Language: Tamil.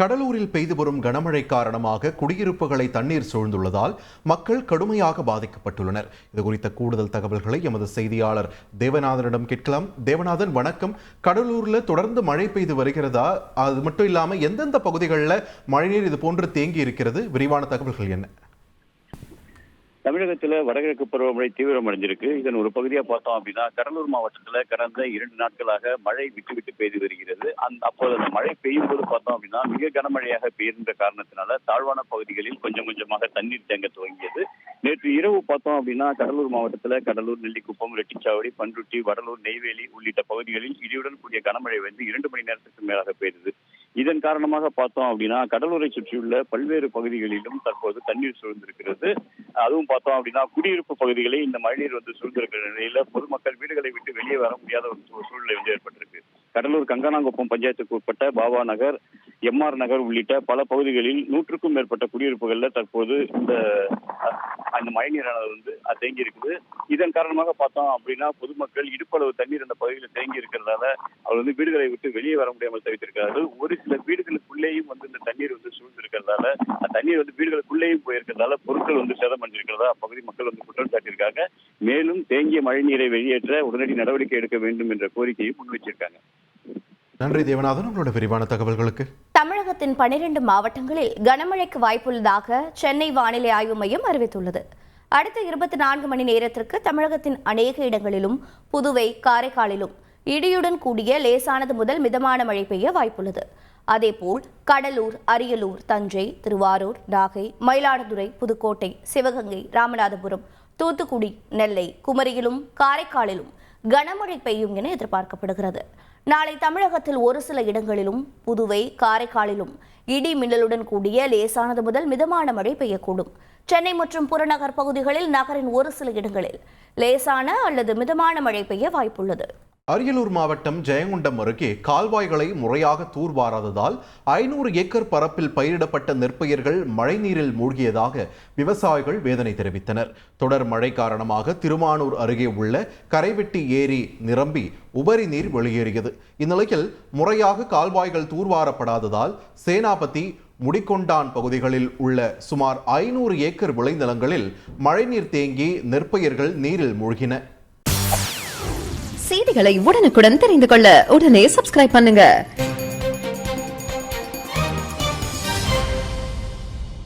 கடலூரில் பெய்து வரும் கனமழை காரணமாக குடியிருப்புகளை தண்ணீர் சூழ்ந்துள்ளதால் மக்கள் கடுமையாக பாதிக்கப்பட்டுள்ளனர். இதுகுறித்த கூடுதல் தகவல்களை எமது செய்தியாளர் தேவநாதனிடம் கேட்கலாம். தேவநாதன், வணக்கம். கடலூர்ல தொடர்ந்து மழை பெய்து வருகிறதா? அது மட்டும் இல்லாம எந்தெந்த பகுதிகளில் மழைநீர் இது போன்று தேங்கி இருக்கிறது? விரிவான தகவல்கள் என்ன? தமிழகத்துல வடகிழக்கு பருவமழை தீவிரமடைஞ்சிருக்கு. இதன் ஒரு பகுதியா பார்த்தோம் அப்படின்னா, கடலூர் மாவட்டத்துல கடந்த 2 நாட்களாக மழை விட்டு பெய்து வருகிறது. அப்போது அந்த மழை பெய்யும் போது பார்த்தோம் அப்படின்னா, மிக கனமழையாக பெய்கின்ற காரணத்தினால தாழ்வான பகுதிகளில் கொஞ்சம் கொஞ்சமாக தண்ணீர் தேங்க துவங்கியது. நேற்று இரவு பார்த்தோம் அப்படின்னா, கடலூர் மாவட்டத்துல கடலூர், நெல்லிக்குப்பம், ரெட்டிச்சாவடி, பண்ருட்டி, வடலூர், நெய்வேலி உள்ளிட்ட பகுதிகளில் இடியுடன் கூடிய கனமழை 2 மணி நேரத்துக்கு மேலாக பெய்தது. இதன் காரணமாக பார்த்தோம் அப்படின்னா, கடலூரை சுற்றியுள்ள பல்வேறு பகுதிகளிலும் தற்போது தண்ணீர் சூழ்ந்திருக்கிறது. அதுவும் பார்த்தோம் அப்படின்னா, குடியிருப்பு பகுதிகளை இந்த மழைநீர் சூழ்ந்திருக்கிற நிலையில பொதுமக்கள் வீடுகளை விட்டு வெளியே வர முடியாத ஒரு சூழ்நிலை ஏற்பட்டிருக்கு. கடலூர் கங்கனாங்குப்பம் பஞ்சாயத்துக்கு உட்பட்ட பாபா நகர், எம்ஆர் நகர் உள்ளிட்ட பல பகுதிகளில் 100க்கும் மேற்பட்ட குடியிருப்புகள்ல தற்போது அந்த மழைநீரானது தேங்கி இருக்குது. இதன் காரணமாக பார்த்தோம் அப்படின்னா, பொதுமக்கள் இடுப்பளவு தண்ணீர் அந்த பகுதியில் தேங்கி இருக்கிறதால அவர் வீடுகளை விட்டு வெளியே வர முடியாமல் தவிர்த்திருக்கிறார்கள். ஒரு சில வீடுகளுக்குள்ளேயும் இந்த தண்ணீர் சூழ்ந்திருக்கிறதால அந்த தண்ணீர் வீடுகளுக்குள்ளேயும் போயிருக்கிறதால பொருட்கள் சேதமடைஞ்சிருக்கிறதா அப்பகுதி மக்கள் குற்றம் சாட்டியிருக்காங்க. மேலும் தேங்கிய மழைநீரை வெளியேற்ற உடனடி நடவடிக்கை எடுக்க வேண்டும் என்ற கோரிக்கையை முன்வைச்சிருக்காங்க. நன்றி தேவநாதன், உங்களோட விரிவான தகவல்களுக்கு. தமிழகத்தின் 12 மாவட்டங்களில் கனமழைக்கு வாய்ப்புள்ளதாக சென்னை வானிலை ஆய்வு மையம் அறிவித்துள்ளது. அடுத்த 24 மணி நேரத்திற்கு தமிழகத்தின் அநேக இடங்களிலும், புதுவை, காரைக்காலிலும் இடியுடன் கூடிய லேசானது முதல் மிதமான மழை பெய்ய வாய்ப்புள்ளது. அதேபோல் கடலூர், அரியலூர், தஞ்சை, திருவாரூர், நாகை, மயிலாடுதுறை, புதுக்கோட்டை, சிவகங்கை, ராமநாதபுரம், தூத்துக்குடி, நெல்லை, குமரியிலும் காரைக்காலிலும் கனமழை பெய்யும் என எதிர்பார்க்கப்படுகிறது. நாளை தமிழகத்தில் ஒரு சில இடங்களிலும், புதுவை, காரைக்காலிலும் இடி மின்னலுடன் கூடிய லேசானது முதல் மிதமான மழை பெய்யக்கூடும். சென்னை மற்றும் புறநகர் பகுதிகளில் நகரின் ஒரு சில இடங்களில் லேசான அல்லது மிதமான மழை பெய்ய வாய்ப்புள்ளது. அரியலூர் மாவட்டம் ஜெயங்கொண்டம் அருகே கால்வாய்களை முறையாக தூர்வாராததால் 500 ஏக்கர் பரப்பில் பயிரிடப்பட்ட நெற்பயிர்கள் மழைநீரில் மூழ்கியதாக விவசாயிகள் வேதனை தெரிவித்தனர். தொடர் மழை காரணமாக திருமானூர் அருகே உள்ள கரைவெட்டி ஏரி நிரம்பி உபரி நீர் வெளியேறியது. இந்நிலையில் முறையாக கால்வாய்கள் தூர்வாரப்படாததால் சேனாபதி, முடிக்கொண்டான் பகுதிகளில் உள்ள சுமார் 500 ஏக்கர் விளைநிலங்களில் மழைநீர் தேங்கி நெற்பயிர்கள் நீரில் மூழ்கின. செய்திகளை உடனுக்குடன் தெரிந்து கொள்ள உடனே சப்ஸ்கிரைப் பண்ணுங்க.